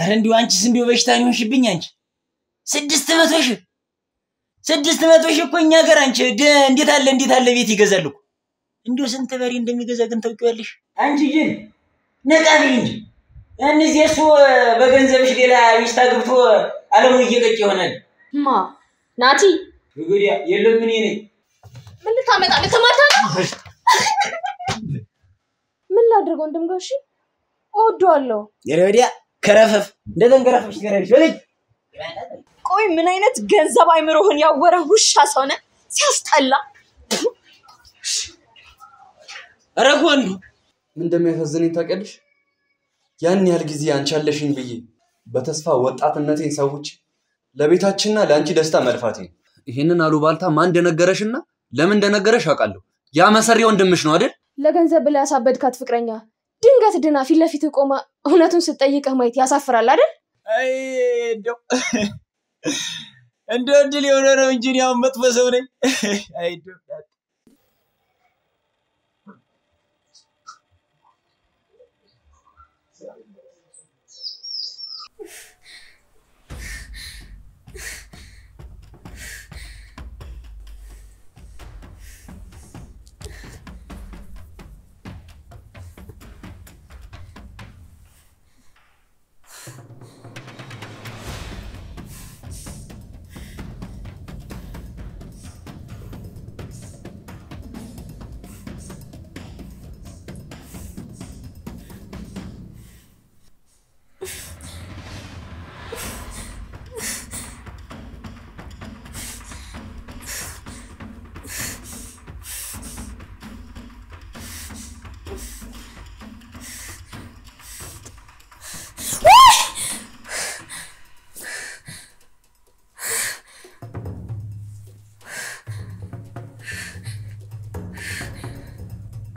አረ እንዲው አንቺስ እንዲው በሽታን ይሆንሽብኝ አንቺ 600 ሺህ 600 ሺህ እኮ እኛ ጋር አንቺ እንዴት አለ ቤት ይገዛል እኮ እንዲው ስንት በሬ እንደሚገዛ ግን ታውቂዋለሽ አንቺ ግን ነቃቢ እንጂ እነዚህ እሱ በገንዘብሽ ሌላ ሚስት አግብቶ አለሙ እየቀጭ ይሆናል ማ ናቲ ወግዲያ የለም ምን ነኝ ምን ልታመጣ ለተማታ ምን ላድርገው እንደም ጋሽ እወደዋለሁ የረዲያ ከረፈፍ እንደተንከረፈሽ ገረሽ ወልጅ ቆይ ምን አይነት ገንዘብ አይምሮህን ያወረ ውሻ ሰውነ ሲያስጠላ አረጎን ምን እንደሚያሳዝነኝ ታውቂያለሽ ያን ያህል ጊዜ አንቺ አለሽኝ ብዬ በተስፋ ወጣትነቴን ሰዎች ለቤታችንና ለአንቺ ደስታ መልፋቴ ይሄንን አሉባልታ ማን እንደነገረሽና ለምን እንደነገረሽ አውቃለሁ ያ መሰሪ ወንድምሽ ነው አይደል ለገንዘብ ብላ ያሳበድካት ፍቅረኛ ድንገት ድና ፊት ለፊት ቆማ እውነቱን ስትጠይቅህ ማየት ያሳፍራል አይደል አይ እንደው ድል የሆነ ነው እንጂ ያው መጥፎ ሰው ነኝ አይ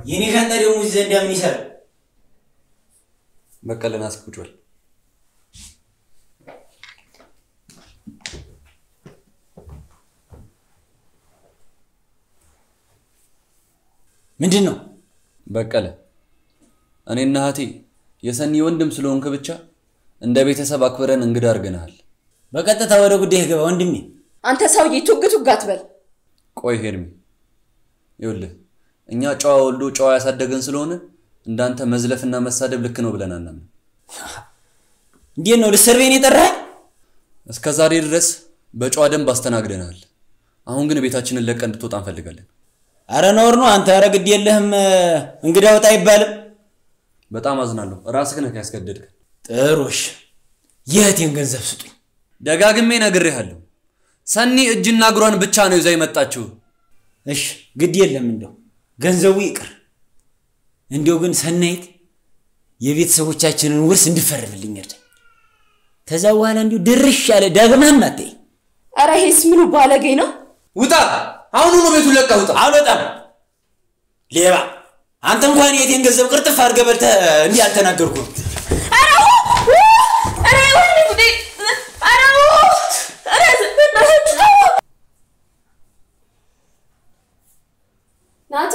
የኔ ሻንጣ ደግሞ ዘንዳ ምን ይሰራል በቀለን አስቁጭል ምንድነው በቀለ እኔና እህቴ የሰኒ ወንድም ስለሆንክ ብቻ እንደ ቤተሰብ አክብረን እንግዳ አርገናል በቀጥታ ወደ ጉዳይ ገባ ወንድሜ አንተ ሰውዬ ቱግ አትበል ቆይ ሄርሚ ይኸውልህ እኛ ጫዋ ወልዶ ጫዋ ያሳደገን ስለሆነ እንዳንተ መዝለፍና መሳደብ ልክ ነው ብለን አናምን እንዴት ነው ለሰርቬን የጠራኝ እስከዛሬ ድረስ በጫዋ ደንብ አስተናግደናል አሁን ግን ቤታችንን ለቀን እንድትወጣ እንፈልጋለን አረ ኖር ነው አንተ አረ ግድ የለህም እንግዳ ወጣ ይባል በጣም አዝናለሁ ራስህ ነህ ያስገደድከን ጥሩሽ የህቴን ገንዘብ ስጡኝ ደጋግሜ ነግሬሃለሁ ሰኒ እጅና እግሯን ብቻ ነው ይዛ የመጣችው እሺ ግድ የለም እንደው ገንዘቡ ይቅር እንደው ግን ሰናይት የቤተሰቦቻችንን ውርስ እንድፈርምልኝ እርዳኝ ተዛው በኋላ እንደው ድርሽ ያለ ዳግማም አትይ አረ ሄስ ምኑ ባለጌ ነው ውጣ አሁን ነው ቤቱን ለቀህ ውጣ አልወጣም ሌባ አንተ እንኳን የቴን ገንዘብ ቅርጥፍ አድርገህ በልተህ እንዲህ አልተናገርኩም ናቲ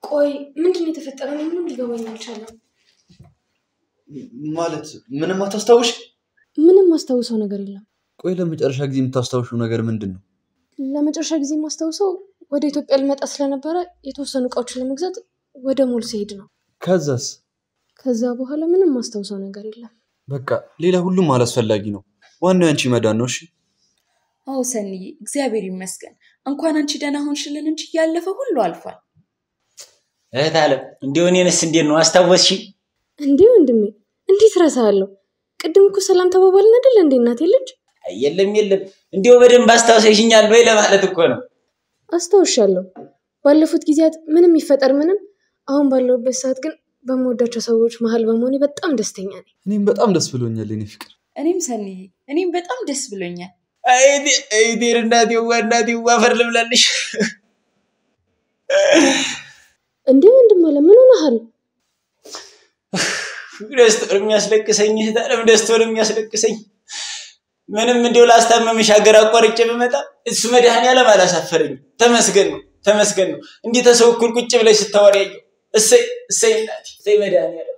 ቆይ ምንድነው የተፈጠረው ምንም ሊገባኝ አልቻለም ማለት ምንም አታስታውሽ ምንም ማስተውሰው ነገር የለም ቆይ ለመጨረሻ ጊዜ የምታስታውሽው ነገር ምንድነው ለመጨረሻ ጊዜ ማስተውሰው ወደ ኢትዮጵያ ልመጣ ስለነበረ የተወሰኑ እቃዎችን ለመግዛት ወደ ሞል ሲሄድ ነው ከዛ በኋላ ምንም ማስተውሰው ነገር የለም በቃ ሌላ ሁሉም አላስፈላጊ ነው ዋናው አንቺ መዳን ነው እሺ አው ሰኒ እግዚአብሔር ይመስገን እንኳን አንቺ ደህና ሆንሽልን እንጂ ያለፈ ሁሉ አልፏል እህታለ እንደው እኔንስ እንዴት ነው አስታወስሽ እንዴ ወንድሜ እንዴት ረሳለሁ ቅድም እኮ ሰላም ተባባልን አይደል እንዴ እናቴ ልጅ የለም እንደው በደንብ አስታውሰሽኛል ወይ ለማለት እኮ ነው አስታውሻለሁ ባለፉት ጊዜያት ምንም ይፈጠር ምንም አሁን ባለውበት ሰዓት ግን በመወዳቸው ሰዎች መሃል በመሆኔ በጣም ደስተኛ ነኝ እኔም በጣም ደስ ብሎኛል እኔ ፍቅር እኔም ሰኒ እኔም በጣም ደስ ብሎኛል አይዲ እናቴ ወፈር ልብላልሽ እንዴ ወንድም አለ ምን ሆነሃል ደስታውን የሚያስለቅሰኝ ታለም ደስታውን የሚያስለቅሰኝ ምንም እንደው ላስታመምሽ ሀገር አቋርጬ በመጣ እሱ መድኃኒዓለም አላሳፈረኝም። ተመስገን ነው። እንዲህ ተሰው እኩል ቁጭ ብለሽ ስታወሪያዩ እሰይ እናቴ እሰይ መድኃኒዓለም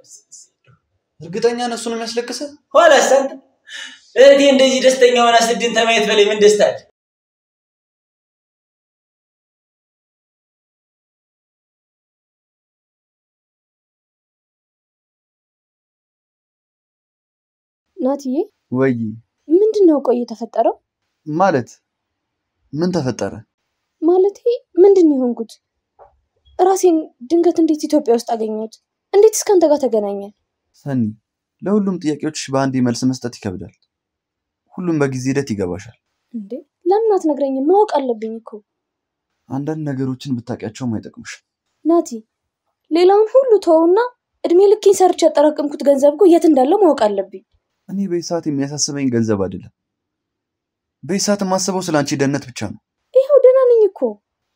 እርግጠኛ ነህ እሱ ነው የሚያስለቅሰህ? ኋላስ አንተ እህቴ እንደዚህ ደስተኛ ሆና ስድን ተማየት በላይ ምን ደስታ አለ? ናትዬ ወይ ምንድነው ቆይ የተፈጠረው? ማለት ምን ተፈጠረ? ማለቴ ምንድነው የሆንኩት? ራሴን ድንገት እንዴት ኢትዮጵያ ውስጥ አገኘሁት? እንዴት እስካንተ ጋር ተገናኘን? ሰኒ ለሁሉም ጥያቄዎች በአንድ መልስ መስጠት ይከብዳል። ሁሉም በጊዜ ሂደት ይገባሻል። እንዴ ለምን አትነግረኝም? ማወቅ አለብኝ እኮ። አንዳንድ ነገሮችን ብታውቂያቸውም አይጠቅሙሽም። ናቲ ሌላውን ሁሉ ተውና እድሜ ልኬን ሰርቼ ያጠራቀምኩት ገንዘብ እኮ የት እንዳለ ማወቅ አለብኝ። እኔ በሰዓት የሚያሳስበኝ ገንዘብ አይደለም። በሰዓት ማስበው ስላንቺ ደህንነት ብቻ ነው። ይሄው ደህና ነኝ እኮ።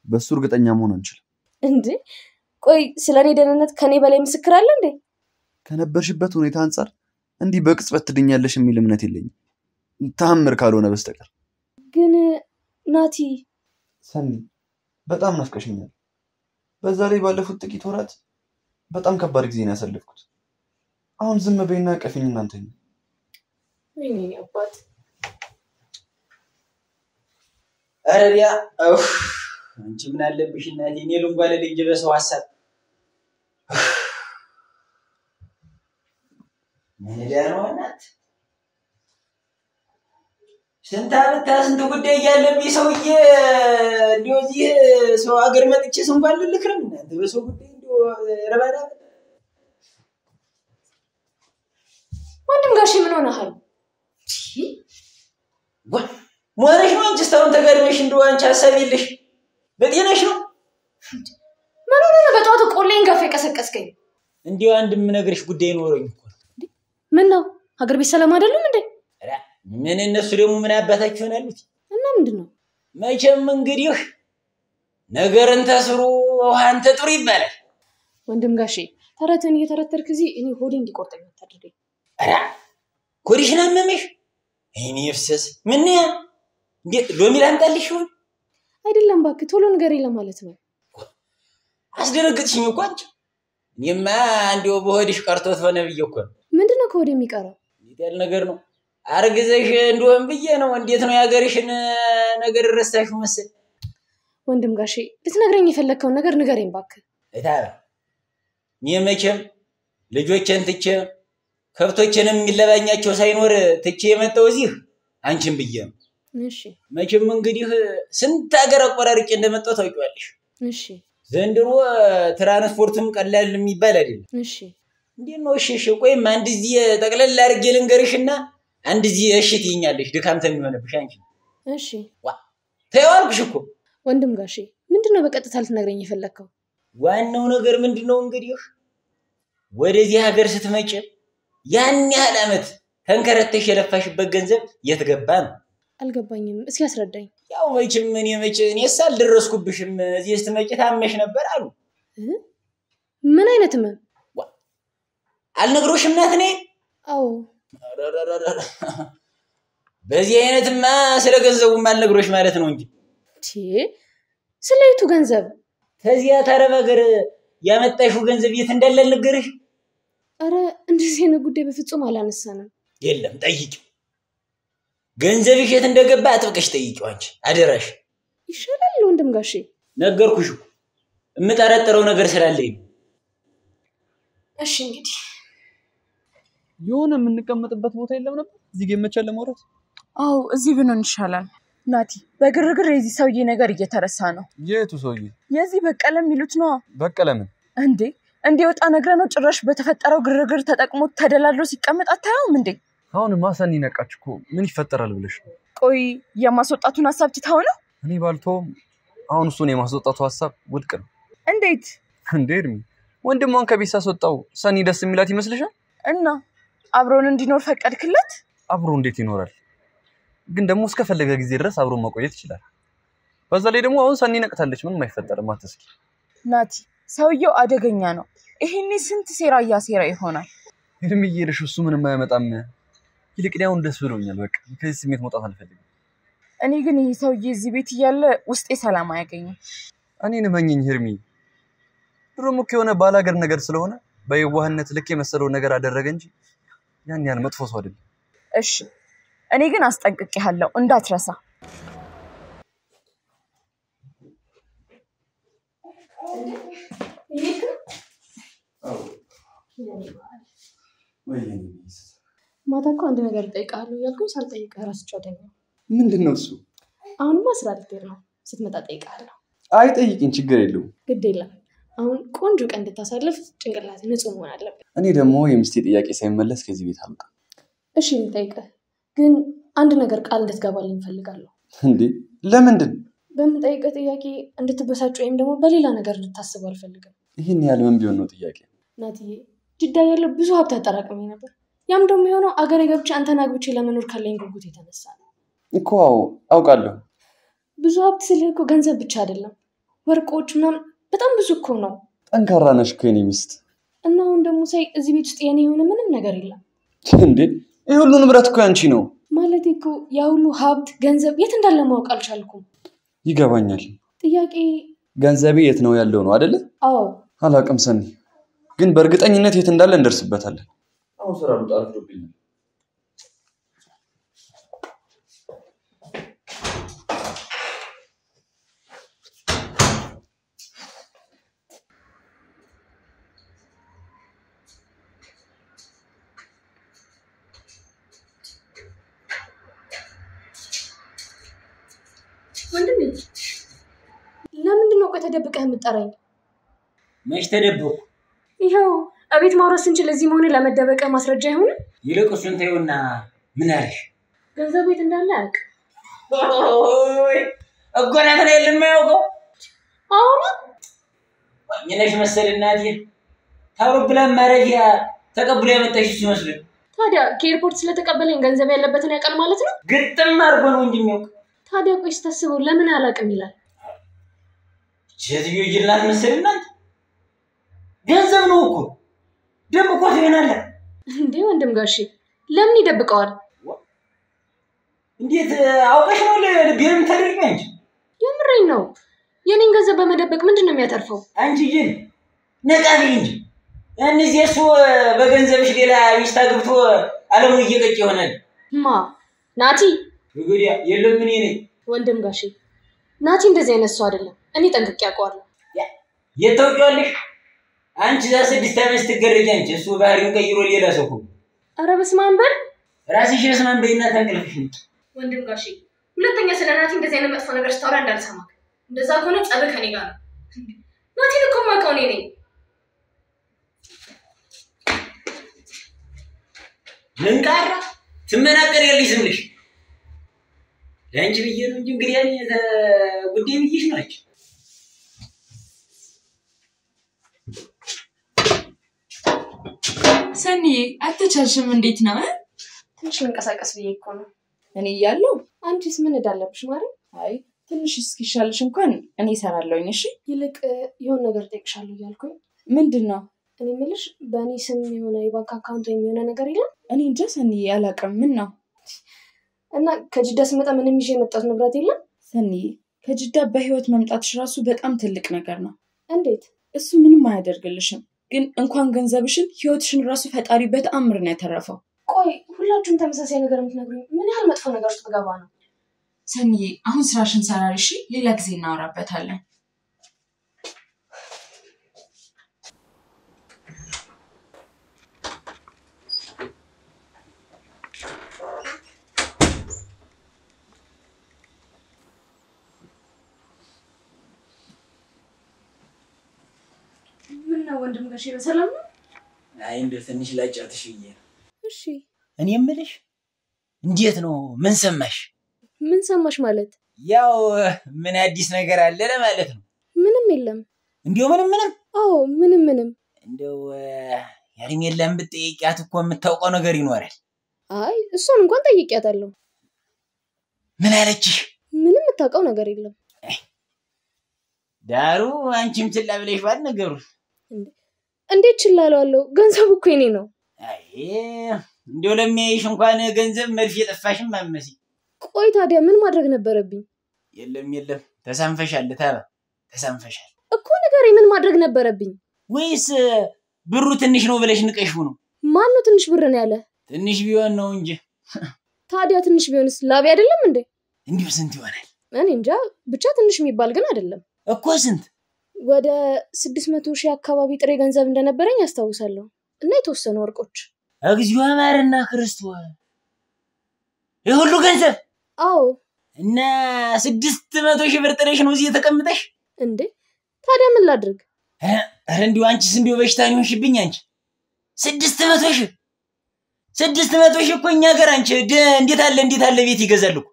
በሱ እርግጠኛ መሆን አንችልም። እንዴ ቆይ ስለኔ ደህንነት ከኔ በላይ ምስክር አለ እንዴ? ከነበርሽበት ሁኔታ አንፃር እንዲህ በቅጽበት ትድኛለሽ የሚል እምነት የለኝም፣ ተአምር ካልሆነ በስተቀር። ግን ናቲ ሰኒ በጣም ናፍቀሽኛል። በዛ ላይ ባለፉት ጥቂት ወራት በጣም ከባድ ጊዜ ነው ያሳለፍኩት። አሁን ዝም በይና ቀፊኝ እናንተኝ። ወይኔ አባት አረዲያ አንቺ ምን አለብሽ እናቴ? እኔ ልንጓለ ልጅ በሰው ሐሳብ ምን ያለው እናት ስንት ጉዳይ ያለብኝ ሰውዬ እንደዚህ ሰው አገር መጥቼ ስንጓል ልክረም እናንተ በሰው ጉዳይ እንደው ረባዳ ወንድም ጋሼ ምን ሆነሃል? ሞረሽ ነው አንቺ ስታውን ተጋድመሽ እንደው አንቺ ሐሳብ የለሽ በጤናሽ ነው? ምን ሆነ ነው በጧቱ ቆሌን ጋር ፈቀሰቀስከኝ? እንዴው አንድም ነገርሽ ጉዳይ ኖርኝ እኮ። ምን ነው ሀገር ቤት ሰላም አይደለም እንዴ? ምን እነሱ ደግሞ ምን አባታችሁ ሆናሉት? እና ምንድነው? መቼም እንግዲህ ነገርን ተስሩ ውሃን ተጥሩ ይባላል። ወንድም ጋሼ ተረተን እየተረተርክ እዚህ እኔ ሆዴ እንዲቆርጠኝ አታድርገኝ። ኮሪሽን አመመሽ? እኔ ፍሰስ ምን ያ እንዴ ሎሚ ላምጣልሽ ይሁን? አይደለም እባክህ ቶሎ ንገረኝ ለማለት ነው። አስደነግጥሽኝ እኮ አንቺ። እኔማ እንደው በሆድሽ ቀርቶት ሆነ ብዬ እኮ። ምንድነው ከሆድ የሚቀረው? እንዴት ያለ ነገር ነው? አርግዘሽ እንደሆን ብዬ ነው። እንዴት ነው ያገርሽን ነገር ረሳሽው መሰል? ወንድም ጋሼ ልትነግረኝ የፈለከውን ነገር ንገረኝ እባክህ። እታባ እኔ መቼም ልጆቼን ትቼ ከብቶቼንም የሚለባኛቸው ሳይኖር ትቼ የመጣው እዚህ አንቺን ብዬ ነው። እሺ መቼም እንግዲህ ስንት ሀገር አቆራርጬ እንደመጣው ታውቂዋለሽ። እሺ ዘንድሮ ትራንስፖርትም ቀላል የሚባል አይደለም። እሺ እንዴት ነው? እሺ ቆይም አንድ እዚህ ጠቅለል አድርጌ ልንገርሽና አንድ እዚህ እሺ ትይኛለሽ። ድካም ተሚሆነብሽ አንቺ። እሺ ተይዋልኩሽ እኮ። ወንድም ጋሼ ምንድነው በቀጥታ ልትነግረኝ የፈለከው? ዋናው ነገር ምንድነው እንግዲህ ወደዚህ ሀገር ስትመጪ ያን ያህል ዓመት ተንከረተሽ የለፋሽበት ገንዘብ የት ገባ ነው? አልገባኝም፣ እስኪ አስረዳኝ። ያው መቼም እኔስ አልደረስኩብሽም። እዚህ ስትመጪ ታመሽ ነበር አሉ። ምን አይነት ህመም? አልነግሮሽም ናት ነኝ? አዎ በዚህ አይነትማ ስለ ገንዘቡም አልነግሮሽ ማለት ነው እንጂ። ስለይቱ ገንዘብ? ከዚያ ታረብ ሀገር ያመጣሽው ገንዘብ የት እንዳለ አልነገርሽ? አረ እንደዚህ አይነት ጉዳይ በፍጹም አላነሳንም። የለም ጠይቂው። ገንዘብሽ የት እንደገባ አጥብቀሽ ጠይቂው አንቺ አደራሽ። ይሻላል ወንድም ጋሼ። ነገርኩሽ እኮ የምጠረጥረው ነገር ስላለኝ። እሺ እንግዲህ የሆነ የምንቀመጥበት ቦታ የለም ነበር እዚህ ገመቻለ ለማውራት? አዎ እዚህ ብንሆን ይሻላል። ናቲ በግርግር የዚህ ሰውዬ ነገር እየተረሳ ነው። የቱ ሰውዬ? የዚህ በቀለ የሚሉት ነው። በቀለ ምን እንዴ? እንዲወጣ ነግረ ነው ጭራሽ በተፈጠረው ግርግር ተጠቅሞ ተደላድሎ ሲቀመጥ አታየውም እንዴ? አሁን ማሰኒ ነቃች እኮ ምን ይፈጠራል ብለሽ? ቆይ የማስወጣቱን ሐሳብ ትታው ነው? እኔ ባልተውም አሁን እሱን የማስወጣቱ ሐሳብ ውድቅ ነው። እንዴት? እንዴ እድሜ ወንድሟን ከቤት ሳስወጣው ሰኒ ደስ የሚላት ይመስልሻል? እና አብሮን እንዲኖር ፈቀድክለት? አብሮ እንዴት ይኖራል? ግን ደግሞ እስከፈለገ ጊዜ ድረስ አብሮ መቆየት ይችላል። በዛ ላይ ደግሞ አሁን ሰኒ ነቅታለች፣ ምንም አይፈጠርም። አትስኪ ናቲ ሰውየው አደገኛ ነው። ይሄኔ ስንት ሴራ እያሴራ ይሆናል። ሄርሚዬ ልሽ እሱ ምንም አያመጣም። ይልቅ አሁን ደስ ብሎኛል። በቃ ከዚህ ስሜት መውጣት አልፈልግም። እኔ ግን ይሄ ሰውዬ እዚህ ቤት እያለ ውስጤ ሰላም አያገኝም። እኔን መኝኝ ሄርሚ። ድሮም እኮ የሆነ ባላገር ነገር ስለሆነ በየዋህነት ልክ የመሰለው ነገር አደረገ እንጂ ያን ያን መጥፎ ሰው አይደለም። እሺ እኔ ግን አስጠንቅቄሃለሁ እንዳትረሳ። ማታ እኮ አንድ ነገር እጠይቅሃለሁ እያልኩኝ ሳልጠይቅህ እረስቼው ተኛሁ። ምንድነው እሱ? አሁንማ ስራ ልትሄድ ነው። ስትመጣ እጠይቅሃለሁ። አይ ጠይቂኝ፣ ችግር የለውም። ግድ የለም። አሁን ቆንጆ ቀን እንድታሳልፍ ጭንቅላት ንጹህ መሆን አለበት። እኔ ደግሞ የሚስቴ ጥያቄ ሳይመለስ ከዚህ ቤት አልወጣም። እሺ ልጠይቅህ፣ ግን አንድ ነገር ቃል እንድትገባልኝ እፈልጋለሁ። እንዴ ለምንድን? በምጠይቅህ ጥያቄ እንድትበሳጭ ወይም ደግሞ በሌላ ነገር እንድታስብ አልፈልግም። ይህን ያህል ምን ቢሆን ነው ጥያቄ? ናትዬ ጅዳ ያለው ብዙ ሀብት አጠራቅሜ ነበር። ያም ደግሞ የሆነው አገሬ ገብቼ አንተን አግብቼ ለመኖር ካለኝ ጉጉት የተነሳ ነው እኮ። አውቃለሁ። ብዙ ሀብት ስልህ እኮ ገንዘብ ብቻ አይደለም፣ ወርቆች ምናምን በጣም ብዙ እኮ ነው። ጠንካራ ነሽ እኮ የኔ ሚስት። እና አሁን ደግሞ ሳይ እዚህ ቤት ውስጥ የኔ የሆነ ምንም ነገር የለም። እንዴ ይህ ሁሉ ንብረት እኮ ያንቺ ነው። ማለት እኮ ያ ሁሉ ሀብት ገንዘብ የት እንዳለ ማወቅ አልቻልኩም። ይገባኛል። ጥያቄ ገንዘቤ የት ነው ያለው ነው አይደለ? አዎ። አላውቅም ሰኒ፣ ግን በእርግጠኝነት የት እንዳለ እንደርስበታለን። አሁን ስራ ልውጣ፣ አርፍዶብኛል። ወንድሜ ለምንድን ነው ተደብቀህ የምትጠራኝ? መች ተደብቁ? ይኸው አቤት ማውራት ስንችል እዚህ መሆን ለመደበቀ ማስረጃ ይሁን። ይልቅ እሱን ተይውና ምን አለሽ? ገንዘብ ቤት እንዳለ አያውቅ። ኦይ እጎናት ነው የማያውቀው። አሁን ወኝነሽ መሰል እናቴ ታውሮፕላን ማረፊያ ተቀብሎ ያመጣሽ ሲመስል። ታዲያ ከኤርፖርት ስለተቀበለኝ ገንዘብ ያለበትን ያውቃል ማለት ነው? ግጥም አድርጎ ነው እንጂ የሚያውቅ። ታዲያ ቆይ ስታስበው ለምን አላውቅም ይላል? ሴትዮ ይጅላት መሰል እናት ገንዘብ ነው እኮ ደብቆ ትሆናለ እንዴ? ወንድም ጋሼ ለምን ይደብቀዋል? እንዴት አውቀሽ ነው ለቢርም ታደርጊ እንጂ? የምሬን ነው። የኔን ገንዘብ በመደበቅ ምንድነው የሚያተርፈው? አንቺ ግን ነቃቢ እንጂ እነዚህ እሱ በገንዘብሽ ሌላ ሚስት አግብቶ ዓለሙን እየቀጭ ይሆናል። ማ ናቲ? ወግዲያ የለም ምን ነኝ ወንድም ጋሼ ናቲ እንደዚህ አይነት ሰው አይደለም። እኔ ጠንቅቄ አውቀዋለሁ። የታውቂዋለሽ? አንቺ ዛ 6 ዓመት ትገረጂ አንቺ እሱ ባህሪውን ቀይሮ ሌላ ሰው ሁሉ። ኧረ በስመ አብ በል። ራስሽ በስመ አብ በይና ታንቀልፍሽ ነው። ወንድም ጋሼ ሁለተኛ ስለ ናቲ እንደዚህ አይነት መጥፎ ነገር ስታወራ እንዳልሰማ። እንደዛ ከሆነ ጸብህ ከኔ ጋር ነው። ናቲን እኮ የማውቀው እኔ ነኝ። ምን ቀረ? ትመናቀሪያለሽ ዝም ብለሽ። ለአንቺ ብዬሽ ነው እንጂ እንግዲህ ያኔ ጉዳይ ብዬሽ ናች። ሰኒ አትቻልሽም? እንዴት ነው? ትንሽ መንቀሳቀስ ብዬ እኮ ነው። እኔ እያለሁ አንቺስ ምን እዳለብሽ ማለት? አይ ትንሽ እስኪሻልሽ እንኳን እኔ እሰራለሁኝ። እሺ ይልቅ የሆነ ነገር ጠይቅሻለሁ እያልኩኝ። ምንድነው? እኔ የምልሽ በእኔ ስም የሆነ የባንክ አካውንት የሚሆነ ነገር የለም? እኔ እንጃ ሰኒ አላውቅም። ምን ነው? እና ከጅዳ ስመጣ ምንም ይዤ የመጣሁት ንብረት የለም? ሰኒ ከጅዳ በህይወት መምጣትሽ ራሱ በጣም ትልቅ ነገር ነው። እንዴት? እሱ ምንም አያደርግልሽም፣ ግን እንኳን ገንዘብሽን ህይወትሽን ራሱ ፈጣሪ በተአምር ነው ያተረፈው። ቆይ ሁላችሁም ተመሳሳይ ነገር የምትነግሩኝ ምን ያህል መጥፎ ነገር ውስጥ ብገባ ነው? ሰኒዬ አሁን ስራሽን ሰራሪሽ፣ ሌላ ጊዜ እናወራበታለን። ምን ነው ወንድም ጋሼ በሰላም ነው? አይ እንደው ትንሽ ላጫትሽ ብዬ ነው። እሺ እኔ የምልሽ እንዴት ነው? ምን ሰማሽ? ምን ሰማሽ ማለት? ያው ምን አዲስ ነገር አለ ለማለት ነው። ምንም የለም። እንዴው ምንም? አዎ ምንም። እንደው ያርሜላን ብትጠይቂያት እኮ የምታውቀው ነገር ይኖራል። አይ እሷን እንኳን ጠይቂያታለሁ። ምን አለችሽ? ምንም የምታውቀው ነገር የለም። ዳሩ አንቺም ችላ ብለሽ ባል ነገሩ። እንዴት ችላ እለዋለሁ? ገንዘቡ እኮ የኔ ነው። አይ እንደው ለሚያይሽ እንኳን ገንዘብ መርፌ የጠፋሽም አመሲ። ቆይ ታዲያ ምን ማድረግ ነበረብኝ? የለም ተሳንፈሻል ተሳንፈሻል እኮ ንገረኝ፣ ምን ማድረግ ነበረብኝ? ወይስ ብሩ ትንሽ ነው ብለሽ ንቀሽው ነው? ማን ነው ትንሽ ብር ነው ያለ? ትንሽ ቢሆን ነው እንጂ። ታዲያ ትንሽ ቢሆንስ ላቢ አይደለም እንዴ? እንዴው ስንት ይሆናል? እኔ እንጃ፣ ብቻ ትንሽ የሚባል ግን አይደለም እኮ። ስንት? ወደ 600,000 አካባቢ ጥሬ ገንዘብ እንደነበረኝ አስታውሳለሁ እና የተወሰኑ ወርቆች። እግዚኦ አማረና ክርስቶስ! የሁሉ ገንዘብ? አዎ። እና 600,000 ብር ጥሬሽ ነው እዚህ ተቀምጠሽ እንዴ? ታዲያ ምን ላድርግ? አረ እንዲው አንቺስ እንዲው በሽታ ነው ሆንሽብኝ አንቺ። 600,000 እኮ እኛ ሀገር አንቺ እንዴት አለ ቤት ይገዛል እኮ።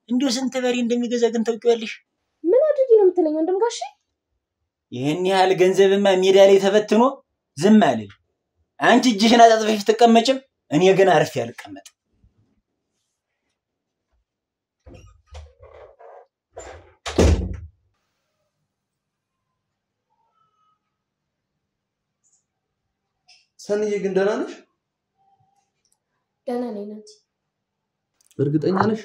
እንዲው ስንት በሬ እንደሚገዛ ግን ታውቂዋለሽ? ምን አድርጊ ነው የምትለኝ ወንድም ጋሼ? ይሄን ያህል ገንዘብማ ሜዳ ላይ ተበትኖ ዝም አለኝ። አንቺ እጅሽን አጣጥፈሽ ተቀመጭም፣ እኔ ግን አርፌ አልቀመጥም። ሰንዬ ግን ደህና ነሽ? ደህና ነኝ ናቲ። እርግጠኛ ነሽ?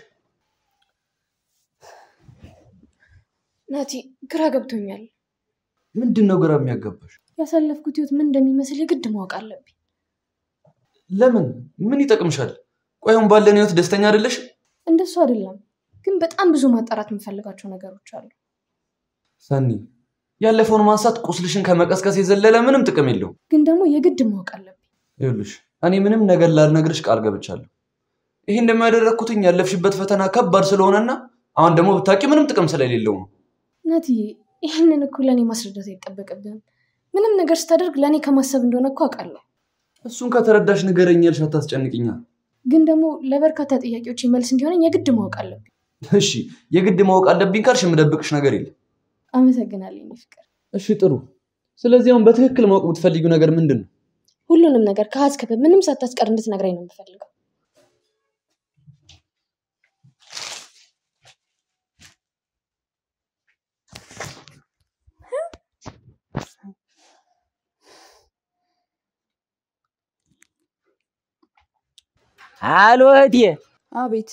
ናቲ ግራ ገብቶኛል። ምንድነው ግራ የሚያጋባሽ? ያሳለፍኩት ህይወት ምን እንደሚመስል የግድ ማወቅ አለብኝ። ለምን? ምን ይጠቅምሻል? ቆይም ባለን ህይወት ደስተኛ አይደለሽ? እንደሱ አይደለም፣ ግን በጣም ብዙ ማጣራት የምፈልጋቸው ነገሮች አሉ። ሰኒ ያለፈውን ማንሳት ቁስልሽን ከመቀስቀስ የዘለለ ምንም ጥቅም የለው። ግን ደግሞ የግድ ማወቅ አለብኝ። ይኸውልሽ እኔ ምንም ነገር ላልነግርሽ ቃል ገብቻለሁ። ይሄ እንደማያደርኩትኝ ያለፍሽበት ፈተና ከባድ ስለሆነና አሁን ደግሞ ብታቂ ምንም ጥቅም ስለሌለው ነው። ናቲ ይሄንን እኮ ለኔ ማስረዳት አይጠበቅብኝም። ምንም ነገር ስታደርግ ለኔ ከማሰብ እንደሆነ እኮ አውቃለሁ። እሱን ከተረዳሽ ንገረኝ ያልሽ አታስጨንቅኛ። ግን ደግሞ ለበርካታ ጥያቄዎች መልስ እንዲሆነኝ የግድ ማወቅ አለብኝ። እሺ የግድ ማወቅ አለብኝ ካልሽ የምደብቅሽ ነገር የለም። አመሰግናለሁ የኔ ፍቅር። እሺ ጥሩ። ስለዚህ አሁን በትክክል ማወቅ የምትፈልጊው ነገር ምንድነው? ሁሉንም ነገር ከሀስከበ ምንም ሳታስቀር እንድትነግረኝ ነው የምፈልገው። አሎ እህቴ። አቤት።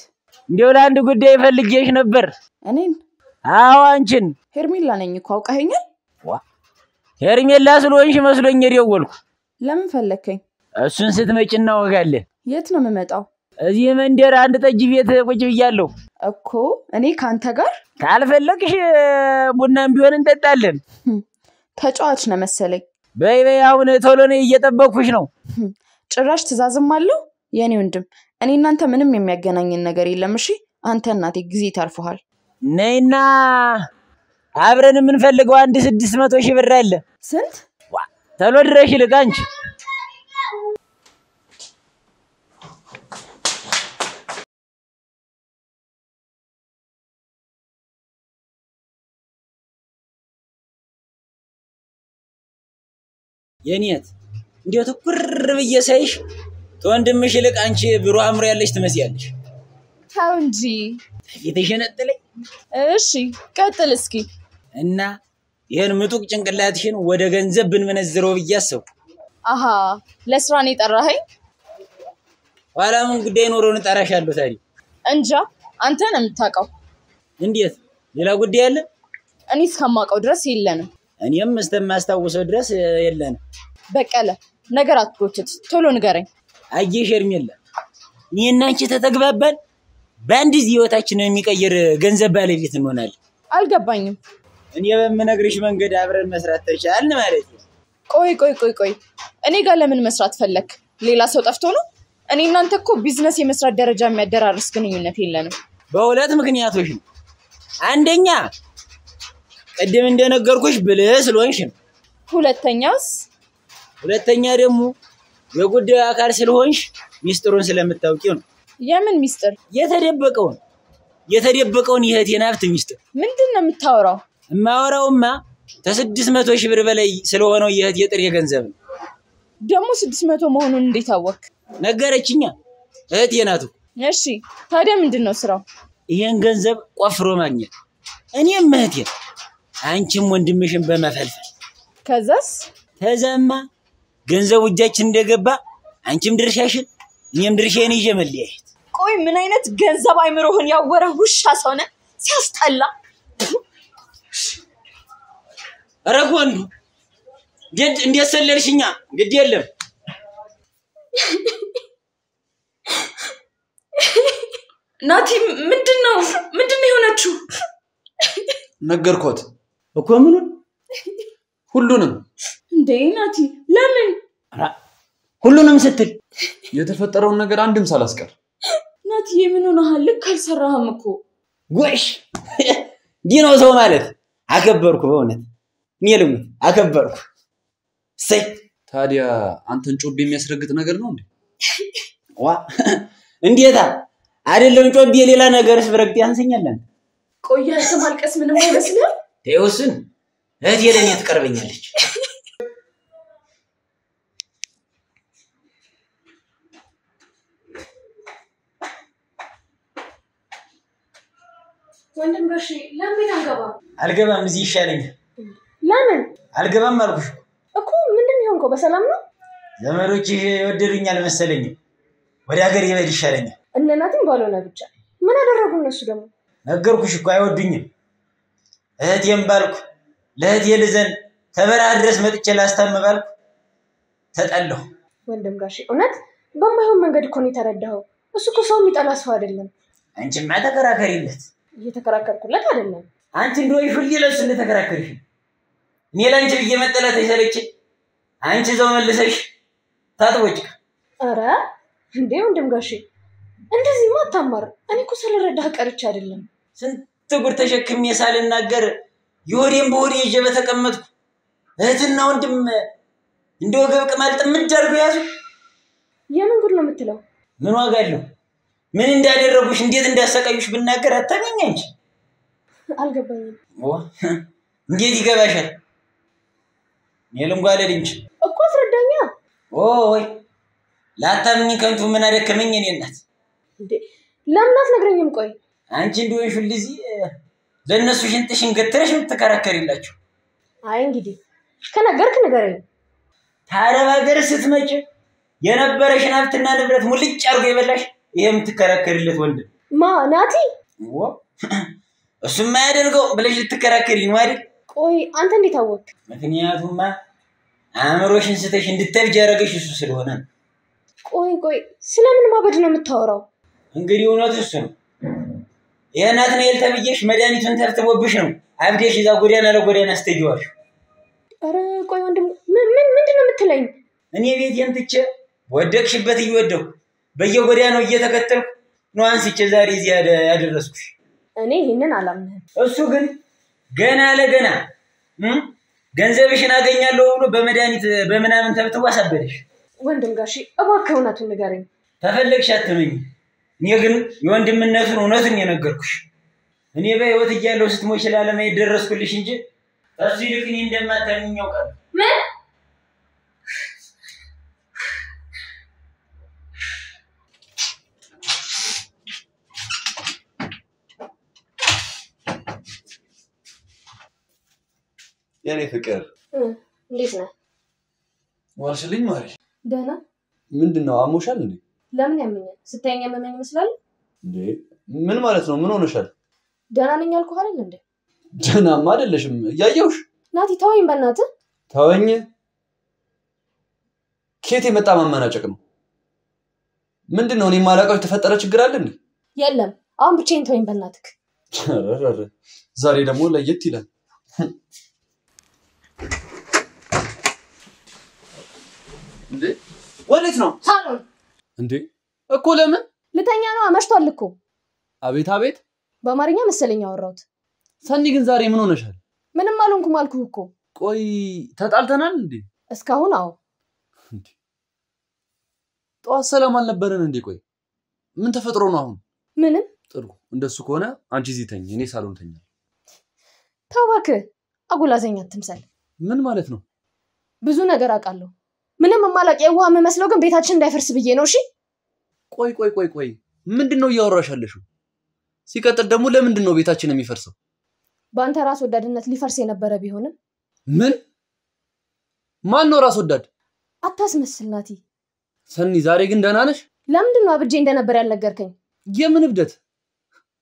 እንደው ለአንድ ጉዳይ ፈልጌሽ ነበር። እኔን? አዎ አንቺን። ሄርሜላ ነኝ እኮ አውቀኸኛል? ሄርሜላ ስለሆንሽ መስሎኝ የደወልኩ። ለምን ፈለከኝ? እሱን ስትመጪ እናወጋለን። የት ነው የምመጣው? እዚህ መንደር አንድ ጠጅ ቤት ቁጭ ብያለሁ እኮ። እኔ ካንተ ጋር? ካልፈለግሽ ቡናም ቢሆን እንጠጣለን። ተጫዋች ነው መሰለኝ። በይ አሁን ቶሎ ነይ፣ እየጠበቅኩሽ ነው። ጭራሽ ትእዛዝም አለው? የኔ ወንድም እኔ እናንተ ምንም የሚያገናኝን ነገር የለም። እሺ አንተ እናቴ ጊዜ ታርፈሃል። ነይና አብረን የምንፈልገው አንድ 600,000 ብር አለ። ስንት? ቶሎ ድረሽ ይልቅ አንቺ። የኔት እንዴት ትኩር ብዬ ሳይሽ ተወንድምሽ ይልቅ አንቺ ብሩ አምሮ ያለሽ ትመስያለሽ። ታው እንጂ የተሸነጠለኝ። እሺ ቀጥል እስኪ። እና ይሄን ምጡቅ ጭንቅላትሽን ወደ ገንዘብ ብንመነዝረው ብያሰው። አሃ ለስራ ነው የጠራኸኝ? ኋላ ምን ጉዳይ ኖሮን ጠራሻለሁ ታዲያ? እንጃ አንተ ነው የምታውቀው። እንዴት ሌላ ጉዳይ አለ? እኔ እስከማውቀው ድረስ የለንም። እኔም እስከማስታውሰው ድረስ የለንም። በቀለ ነገር አትጎትት፣ ቶሎ ንገረኝ። አየሽ ሄርሜላ፣ እኔና አንቺ ተተግባባን በአንድ ህይወታችንን የሚቀይር ገንዘብ ባለቤት እንሆናለን። አልገባኝም። እኔ በምነግርሽ መንገድ አብረን መስራት ተቻልን ማለት ነው። ቆይ እኔ ጋር ለምን መስራት ፈለክ? ሌላ ሰው ጠፍቶ ነው? እኔ እናንተ እኮ ቢዝነስ የመስራት ደረጃ የሚያደራርስ ግንኙነት የለንም። በሁለት ምክንያቶች ነው። አንደኛ ቀደም እንደነገርኩሽ ብልህ ስለሆንሽ ነው። ሁለተኛ ደግሞ የጉዳዩ አካል ስለሆንሽ ሚስጥሩን ስለምታውቂው ነው። የምን ሚስጥር? የተደበቀውን የእህቴን ሀብት ሚስጥር። ምንድነው የምታወራው? እማወራውማ ከ600,000 ብር በላይ ስለሆነው የእህቴ ጥሬ ገንዘብ ነው። ደግሞ 600 መሆኑን እንዴት አወቅ? ነገረችኛ፣ እህቴ ናት። እሺ ታዲያ ምንድነው ስራው? ይሄን ገንዘብ ቆፍሮ ማግኘት፣ እኔም እህቴን አንቺም ወንድምሽን በመፈልፈል። ከዛማ ገንዘቡ እጃችን እንደገባ አንቺም ድርሻሽን እኔም ድርሻዬን ይዤ መለያየት። ቆይ ምን አይነት ገንዘብ አይምሮህን ያወረ ውሻ ሰው ነህ? ሲያስጠላ። ኧረ ወንዱ እንዴት ሰለልሽኛ? ግድ የለም ናቲ ምንድነው የሆነችው? ነገርኩት እኮ ምኑን ሁሉንም። እንዴ ናቲ ለምን? ሁሉንም ስትል የተፈጠረውን ነገር አንድም ሳላስቀር። ናቲ ምን ሆነሃል? ልክ አልሰራህም እኮ። ጎሽ ዲኖ ሰው ማለት አከበርኩ በእውነት እኔ ልሙት አከበርኩ። ሰይ ታዲያ አንተን ጮቤ የሚያስረግጥ ነገር ነው እንዴ? ዋ እንዴታ አይደለም ጮቤ ሌላ ነገርስ ብረግጥ ያንሰኛል። ቆይ ማልቀስ ምንም አይመስልም? ተይውስን እህቴ ለኔ ትቀርበኛለች። ወንድም ጋሼ ለምን አንገባም? አልገባም እዚህ ይሻለኛል። ለምን አልገባም አልኩሽ እኮ። ምንድን ነው የሆንከው? በሰላም ነው? ዘመዶች ይወደዱኛል መሰለኝ። ወደ ሀገር ይበል ይሻለኛል። እነ ናቲም ባልሆነ ብቻ ምን አደረጉ እነሱ ደግሞ? ነገርኩሽ እኮ አይወዱኝም። እህቴም ባልኩ ለእህቴ ልዘን ተበረሃ ድረስ መጥቼ ላስታም ባልኩ ተጠለሁ። ወንድም ጋሼ እውነት በማይሆን መንገድ እኮ ነው የተረዳኸው። እሱ እኮ ሰው የሚጠላ ሰው አይደለም። አንቺማ ተከራከሪለት። እየተከራከርኩለት አይደለም። አንቺ እንደው ሁሌ ለሱ እንደተከራከርሽ እኔ ላንቺ ብዬ መጠላት አይሰለችኝ? አንቺ ዘው መልሰሽ ታጥቦጭ። ኧረ እንዴ ወንድም ጋሼ እንደዚህማ አታማር። እኔ እኮ ስለረዳህ ቀርቼ አይደለም። ስንት ጉድ ተሸክሜ ሳልናገር ይሆዴን በሆዴ ይዤ በተቀመጥኩ እህትና ወንድም እንደው ወገብ ቅማል ጥምድ አድርገው ያዙ። የምን ጉድ ነው የምትለው? ምን ዋጋ አለው? ምን እንዳደረጉሽ እንዴት እንዳሰቃዩሽ ብናገር አታገኝ አንቺ። አልገባኝም። እንዴት ይገባሻል? የልንጓለል እንጂ እኮ አስረዳኛ። ወይ ላታምኝ ከንቱ ምን አደከመኝ እኔ እናት። እንዴ ለምን አትነግረኝም? ቆይ አንቺ እንደሆንሽ ሁልጊዜ ለነሱ ሽንጥሽን ገትረሽ የምትከራከሪላችሁ። አይ እንግዲህ ከነገርክ ንገረኝ። ታዲያ ሀገር ስትመጪ የነበረሽን ሀብትና ንብረት ሙልጭ አድርጎ የበላሽ ይሄ የምትከራከሪለት ወንድም ማ ናቲ? እሱማ ያደርገው ብለሽ ልትከራከሪ ነው አይደል? ቆይ አንተ እንዴት አወቅ? ምክንያቱም አእምሮሽን ስተሽ እንድትብጅ ያደረገሽ እሱ ስለሆነ ነው። ቆይ ስለምን ማበድ ነው የምታወራው? እንግዲህ እውነቱ እሱ ነው። የእናት ነው ተብዬሽ መድኃኒቱን ተርትቦብሽ ነው አብዴሽ እዛ ጎዳና ለጎዳና አስተጊዋሽ። ኧረ ቆይ ወንድም ምንድን ነው የምትለኝ? እኔ ቤቴን ትቼ ወደቅሽበት እየወደኩ በየጎዳናው እየተከተልኩ ነው አንስቼ ዛሬ እዚህ ያደረስኩሽ። እኔ ይሄንን አላምንህም። እሱ ግን ገና ለገና ገንዘብሽን አገኛለሁ ብሎ በመድኃኒት በምናምን ተብትቦ አሳበደሽ። ወንድም ጋሼ እባክህ እውነቱን ንገረኝ። ተፈለግሽ አትመኝ። እኔ ግን የወንድምነቱን እውነቱን የነገርኩሽ። እኔ በህይወት እያለሁ ስትሞች ላለማየት ደረስኩልሽ እንጂ እሱ ይልቅ እኔ እንደማታምኝ ያውቃለሁ። ምን የኔ ፍቅር እንዴት ነህ? ዋልሽልኝ ማሪ። ደህና። ምንድነው አሞሻል እንዴ? ለምን ያመኛል? ስታየኝ ያመመኝ ይመስላል እንዴ? ምን ማለት ነው? ምን ሆነሻል? ደህና ነኝ አልኩህ አይደል እንዴ? ደህናማ አይደለሽም እያየሁሽ። ናቲ ተወኝ በእናትህ። ተወኝ? ከየት የመጣ ማመናጨቅ ነው? ምንድነው? እኔ ማላውቀው የተፈጠረ ችግር አለ እንዴ? የለም አሁን ብቻዬን ተወኝ በእናትህ። ዛሬ ደግሞ ለየት ይላል። እንዴ ወዴት ነው? ሳሎን። እንዴ እኮ ለምን? ልተኛ ነው፣ አመሽቷል እኮ። አቤት አቤት። በአማርኛ መሰለኝ አወራሁት። ሰኒ ግን ዛሬ ምን ሆነሻል? ምንም አልሆንኩም አልኩህ እኮ። ቆይ ተጣልተናል እንዴ? እስካሁን አዎ። እንዴ ጠዋት ሰላም አልነበረን እንዴ? ቆይ ምን ተፈጥሮ ነው አሁን? ምንም። ጥሩ እንደሱ ከሆነ አንቺ እዚህ ተኝ፣ እኔ ሳሎን ተኛ። ተው እባክህ፣ አጉላዘኛ አትምሰል። ምን ማለት ነው? ብዙ ነገር አውቃለሁ። ምንም የማላውቅ የዋህ የምመስለው ግን ቤታችን እንዳይፈርስ ብዬ ነው። እሺ ቆይ ምንድነው እያወራሽ ያለሽው? ሲቀጥል ደግሞ ለምንድን ነው ቤታችን የሚፈርሰው? በአንተ ራስ ወዳድነት ሊፈርስ የነበረ ቢሆንም። ምን? ማን ነው ራስ ወዳድ? አታስመስል ናቲ። ሰኒ ዛሬ ግን ደህና ነሽ? ለምንድን ነው አብጄ እንደነበር ያልነገርከኝ? የምን እብደት?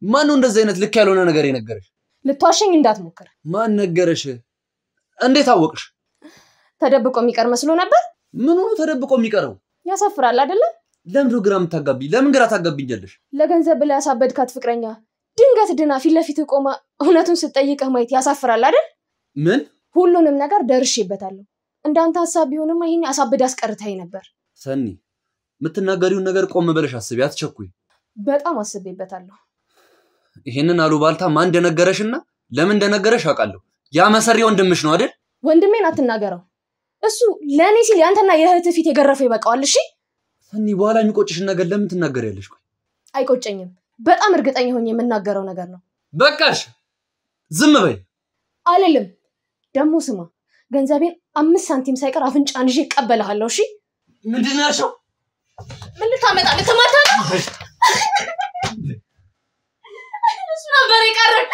ማን ነው እንደዚህ አይነት ልክ ያልሆነ ነገር የነገረሽ? ልትዋሸኝ እንዳትሞክር። ማን ነገረሽ? እንዴት አወቅሽ? ተደብቆ የሚቀር መስሎ ነበር። ምን ሆኖ ተደብቆ የሚቀረው? ያሳፍራል አይደለ? ለምን ግራ የምታጋቢ? ለምን ግራ ታጋቢኛለሽ? ለገንዘብ ብለህ ያሳበድካት ፍቅረኛ ድንገት ድና ፊት ለፊት ቆማ እውነቱን ስትጠይቅህ ማየት ያሳፍራል አይደል? ምን? ሁሉንም ነገር ደርሼበታለሁ። እንዳንተ ሐሳብ ቢሆንማ ይሄን አሳብድ አስቀርተኸኝ ነበር። ሰኒ የምትናገሪውን ነገር ቆም ብለሽ አስቢ፣ አትቸኩይ። በጣም አስቤበታለሁ። ይሄንን አሉባልታ ማን እንደነገረሽና ለምን እንደነገረሽ አውቃለሁ። ያ መሰሪ ወንድምሽ ነው አይደል? ወንድሜን አትናገረው። እሱ ለኔ ሲል ያንተና የእህትህ ፊት የገረፈው ይበቃዋል። እሺ ሰኒ፣ በኋላ የሚቆጭሽን ነገር ለምን ትናገሪያለሽ? ቆይ አይቆጨኝም። በጣም እርግጠኛ ሆኜ የምናገረው ነገር ነው። በቃሽ፣ ዝም በይ። አልልም። ደግሞ ስማ፣ ገንዘቤን 5 ሳንቲም ሳይቀር አፍንጫን ይዤ እቀበልሃለሁ። እሺ ምንድን ነው ያልሽው? ምን ልታመጣ ልትማታ ነው? እሱ ነበር የቀረን።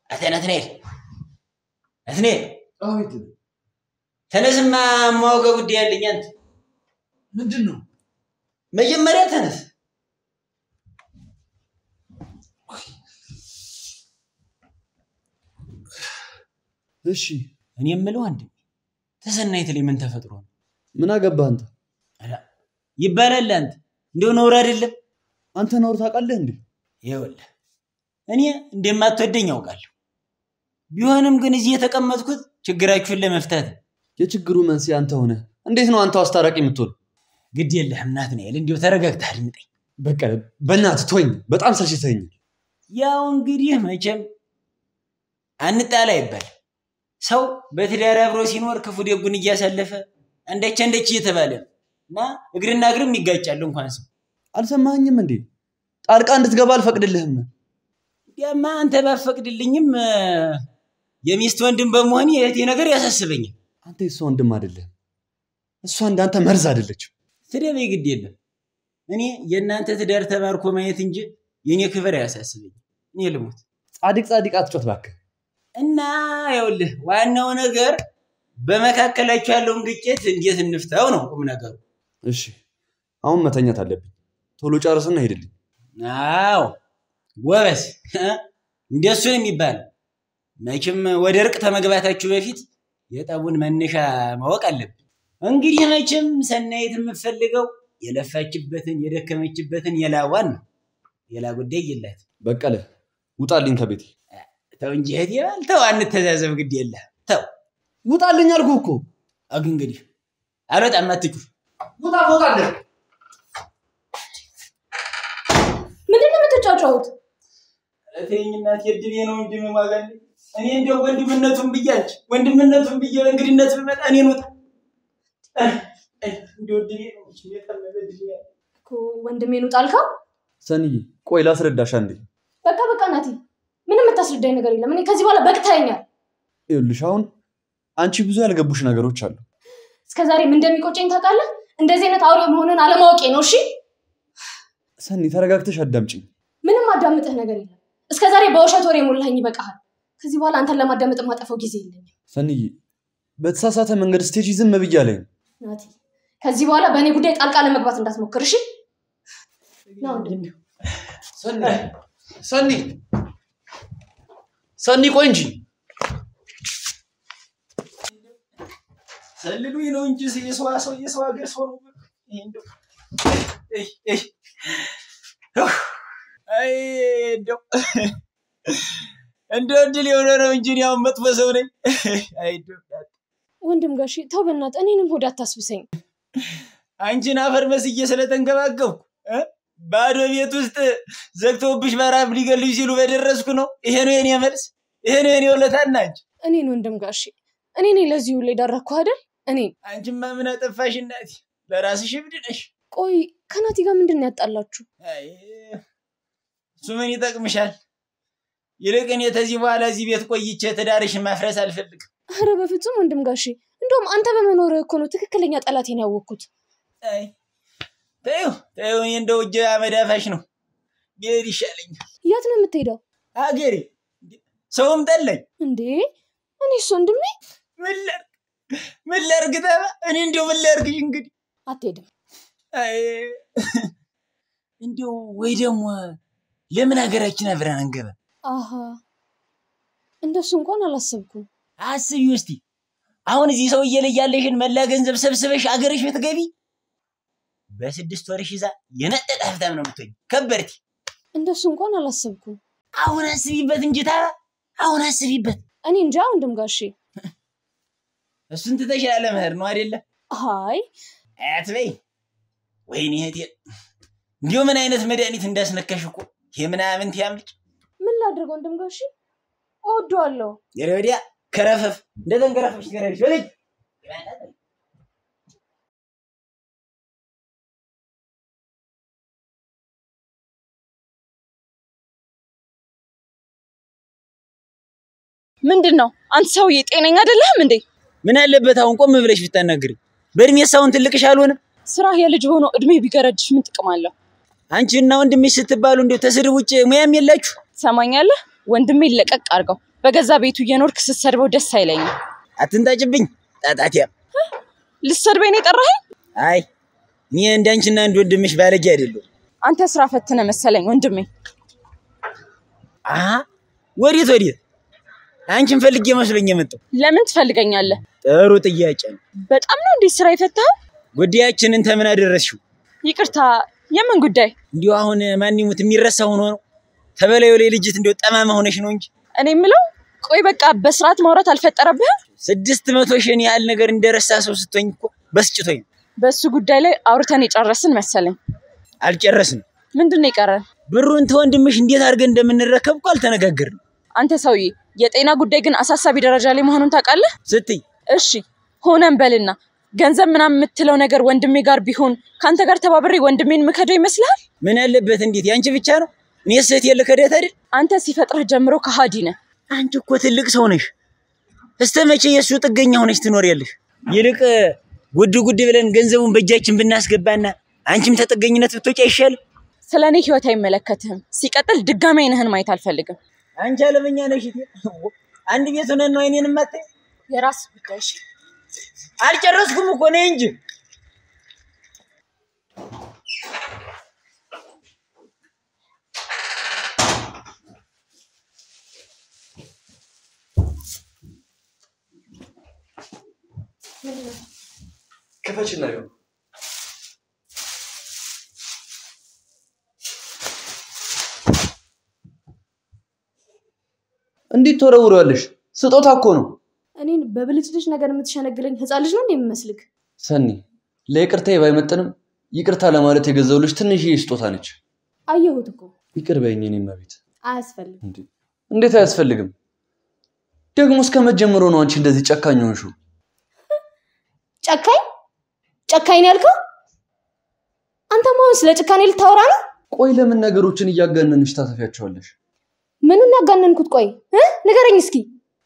አትናትኔል አትኔል አቤት። ተነስማ ማወቀ ጉዳይ ያለኝ አንተ። ምንድን ነው? መጀመሪያ ተነስ። እሺ እኔ የምለው አንድ ተሰናይት ላይ ምን ተፈጥሮ ነው? ምን አገባህ አንተ? ይባላል አንተ እንደው ነውር አይደለም? አንተ ነውር ታውቃለህ እንዴ? ይኸውልህ እኔ እንደማትወደኝ አውቃለሁ። ቢሆንም ግን እዚህ የተቀመጥኩት ችግራችሁን ለመፍታት። የችግሩ መንስኤ አንተ ሆነ። እንዴት ነው አንተ አስታራቂ የምትሆን? ግድ የለህም ናትናኤል፣ እንዲሁ ተረጋግተህ አድምጠኝ። በቃ በእናትህ ተወኝ፣ በጣም ሰልችተኸኛል። ያው እንግዲህ መቼም አንጣላ ይባል ሰው በትዳር አብሮ ሲኖር ክፉ ደጉን እያሳለፈ እንደች እየተባለ እና እግርና እግርም ይጋጫል። እንኳን ሰው አልሰማኸኝም እንዴ? ጣልቃ እንድትገባ አልፈቅድልህም። ያማ አንተ ባፈቅድልኝም የሚስት ወንድም በመሆን የእህቴ ነገር ያሳስበኛል። አንተ እሷ ወንድም አይደለም፣ እሷ እንዳንተ መርዝ አይደለችም። ትደበይ፣ ግድ የለም። እኔ የእናንተ ትዳር ተባርኮ ማየት እንጂ የኔ ክብር ያሳስበኝ። እኔ ልሞት። ጻድቅ አትጮት እባክህ። እና ይኸውልህ ዋናው ነገር በመካከላችሁ ያለውን ግጭት እንዴት እንፍታው ነው ቁም ነገሩ። እሺ አሁን መተኛት አለብኝ። ቶሎ ጨርስና ሄድልኝ። አዎ ጎበዝ፣ እንደሱ ነው የሚባል። መቼም ወደ እርቅ ተመግባታችሁ በፊት የጠቡን መነሻ ማወቅ አለብን። እንግዲህ መቼም ሰናይት የምትፈልገው የለፋችበትን የደከመችበትን የላዋን ነው። የላ ጉዳይ የላት። በቀለ ውጣልኝ ከቤቴ። ተው እንጂ እህቴ ባል ተው፣ አንተዛዘብ፣ ግድ የለህ ተው። ውጣልኝ አልኩህ እኮ። እንግዲህ አልወጣም፣ አትጩህ። ውጣ ትወጣለህ። ምንድን ነው የምትጫጫሁት? እቴኝ እናት የድቤ ነው እንጂ ማጋል እኔ እንደው ወንድምነቱን ብያች ወንድምነቱን ብዬ እንግዲነት ብመጣ እኔን ወጣ እንደው ድቤ ነው እንጂ የተመለድልኝ እኮ ወንድሜን ውጣልከው። ሰንዬ ቆይ ላስረዳሽ አንዴ። በቃ ናቲ፣ ምንም የምታስረዳኝ ነገር የለም። እኔ ከዚህ በኋላ በቅታኛል። ይኸውልሽ አሁን አንቺ ብዙ ያልገቡሽ ነገሮች አሉ። እስከዛሬ ምን እንደሚቆጨኝ ታውቃለህ? እንደዚህ አይነት አውሬ መሆንን አለማወቄ ነው። እሺ ሰኒ ተረጋግተሽ አዳምጪኝ። ምንም አዳምጥህ ነገር የለም። እስከዛሬ በውሸት ወሬ ሞላኸኝ፣ ይበቃሃል። ከዚህ በኋላ አንተን ለማዳመጥ ማጠፋው ጊዜ የለኝም። ሰኒዬ በተሳሳተ መንገድ ስቴጂ ዝም ብያለሁ። ናቲ ከዚህ በኋላ በእኔ ጉዳይ ጣልቃ ለመግባት እንዳትሞክር እሺ? ሰኒ ቆይ እንጂ ሰልሉኝ ነው እንጂ የሰው ሀገር ሰው ነው። አይ እንደው ድል የሆነ ነው እንጂ ያው መጥፎ ሰው ነኝ። አይ ወንድም ጋሺ ተው በእናትህ፣ እኔንም ሆድ አታስብሰኝ። አንቺን አፈር መስዬ ስለተንከባከብኩ ባዶ ቤት ውስጥ ዘግተውብሽ በራብ ሊገልሽ ሲሉ በደረስኩ ነው። ይሄ ነው የኔ መልስ፣ ይሄ ነው የኔ ውለታና አንቺ እኔን ወንድም ጋሺ እኔ ነኝ ለዚህ ሁሉ የዳረኩህ አይደል? እኔ አንቺማ ምን አጠፋሽ እናቴ? ለራስሽ እብድ ነሽ። ቆይ ከናቲ ጋር ምንድን ነው ያጣላችሁ? አይ እሱ ምን ይጠቅምሻል? ይልቅ እኔ ከዚህ በኋላ እዚህ ቤት ቆይቼ ትዳርሽን ማፍረስ አልፈልግም። ኧረ በፍጹም ወንድም ጋሺ እንደውም አንተ በመኖርህ እኮ ነው ትክክለኛ ጠላቴን ያወቅኩት። አይ ተይው እንደው እጄ አመዳፋሽ ነው። ቢሄድ ይሻለኛል። የት ነው የምትሄደው? አገሬ። ሰውም ጠላኝ እንዴ? እኔስ ወንድሜ ምን ላድርግ ተባ? እኔ እንደው ምን ላድርግሽ እንግዲህ? አትሄድም? አይ እንደው ወይ ደግሞ ለምን ሀገራችን አብረን አንገባ? አሃ እንደሱ እንኳን አላሰብኩም። አስቢው እስቲ አሁን እዚህ ሰውዬ ላይ ያለሽን መላ ገንዘብ ሰብስበሽ አገርሽ ብትገቢ በ6 ወርሽ ይዛ የነጠጠ ሀብታም ነው የምትሆኝ። ከበርቲ። እንደሱ እንኳን አላሰብኩም። አሁን አስቢበት እንጂ ታባ፣ አሁን አስቢበት። እኔ እንጃ ወንድም ጋሼ። እሱን ትተሻለ መህር ነው አይደለ? አይ አትበይ። ወይኔ እህቴ እንዲሁ ምን አይነት መድኃኒት እንዳስነካሽ እኮ የምናምን ትያምልጭ። ምን ላድርግ ወንድም ጋሼ? እወደዋለሁ። የረዲያ ከረፈፍ እንደተንከረፈሽ ገረሽ ወለጅ ምንድነው? አንተ ሰውዬ ጤነኛ አይደለህም እንዴ? ምን አለበት አሁን ቆም ብለሽ ብታናግሪ? በእድሜ ሳውን ትልቅሽ አልሆነም? ስራ የልጅ ሆኖ እድሜ ቢገረድሽ ምን ጥቅም አለው? አንቺና ወንድሜ ስትባሉ እንደው ተስድብ ውጭ ሙያም የላችሁ? ሰማኛለህ? ወንድሜ ለቀቅ አርገው። በገዛ ቤቱ እየኖርክ ስትሰድበው ደስ አይለኝም። አትንጣጭብኝ ጣጣቲያ። ልትሰድበኝ ነው የጠራኸኝ? አይ እኔ እንዳንቺና እንደ ወንድምሽ ባለጌ አይደለሁ። አንተ ስራ ፈትነ መሰለኝ ወንድሜ። ወዴት? አንቺን ፈልጌ መስሎኝ የመጣው። ለምን ትፈልገኛለህ? ጥሩ ጥያቄ ነው። በጣም ነው እንዴ ስራ የፈታው? ጉዳያችንን ተምን አደረስሽው? ይቅርታ፣ የምን ጉዳይ? እንዲሁ አሁን ማን ይሙት የሚረሳ ሆኖ ነው? ተበላዩ ላይ ልጅት እንዲው ጠማማ ሆነሽ ነው እንጂ። እኔ የምለው ቆይ በቃ በስርዓት ማውራት አልፈጠረብህም? 600,000 ያህል ነገር እንደረሳ ሰው ስትሆኝ እኮ በስጭቶኝ። በሱ ጉዳይ ላይ አውርተን የጨረስን መሰለኝ። አልጨረስንም። ምንድነው የቀረን? ብሩን ተወንድምሽ እንዴት አድርገን እንደምንረከብ እኮ አልተነጋገርንም። አንተ ሰውዬ የጤና ጉዳይ ግን አሳሳቢ ደረጃ ላይ መሆኑን ታውቃለህ? ስትይ እሺ ሆነን በልና ገንዘብ ምናምን የምትለው ነገር ወንድሜ ጋር ቢሆን ካንተ ጋር ተባብሬ ወንድሜን ምከደው ይመስልሃል? ምን አለበት? እንዴት ያንቺ ብቻ ነው? እኔስ እህት የለከዳት አይደል? አንተ ሲፈጥርህ ጀምሮ ከሃዲ ነህ። አንቺ እኮ ትልቅ ሰው ነሽ። እስተመቼ የሱ ጥገኛ ሆነሽ ትኖሪያለሽ? ይልቅ ጉድ ብለን ገንዘቡን በእጃችን ብናስገባና አንቺም ተጥገኝነት ብትወጪ አይሻልም? ስለኔ ህይወት አይመለከትህም። ሲቀጥል ድጋሜ አይንህን ማየት አልፈልግም። አንቺ አለመኛ ነሽ። አንድ ቤት ሆነን ነው አይኔን ማታይ። የራስ ጉዳይ። እሺ አልጨረስኩም እኮ ነኝ እንጂ ከፈችና ነው እንዴት ተወረውራለሽ? ስጦታ እኮ ነው። እኔን በብልጭልጭ ነገር የምትሸነግለኝ ህፃን ልጅ ነው እንደምመስልክ? ሰኒ ለይቅርታዬ ባይመጥንም ይቅርታ ለማለት የገዛውልሽ ትንሽዬ ስጦታ ነች። አየሁት እኮ። ይቅር በይኝ እኔማ ቤት። አያስፈልግም። እንዴት አያስፈልግም? ደግሞ እስከመጀመሩ ነው አንቺ እንደዚህ ጨካኝ ሆንሽው? ጨካኝ ነው ያልከው? አንተ ማን ስለ ጭካኔ ልታወራ ነው? ቆይ ለምን ነገሮችን እያጋነንሽ ታሰፊያቸዋለሽ? ምኑን ያጋነንኩት? ቆይ ንገረኝ እስኪ።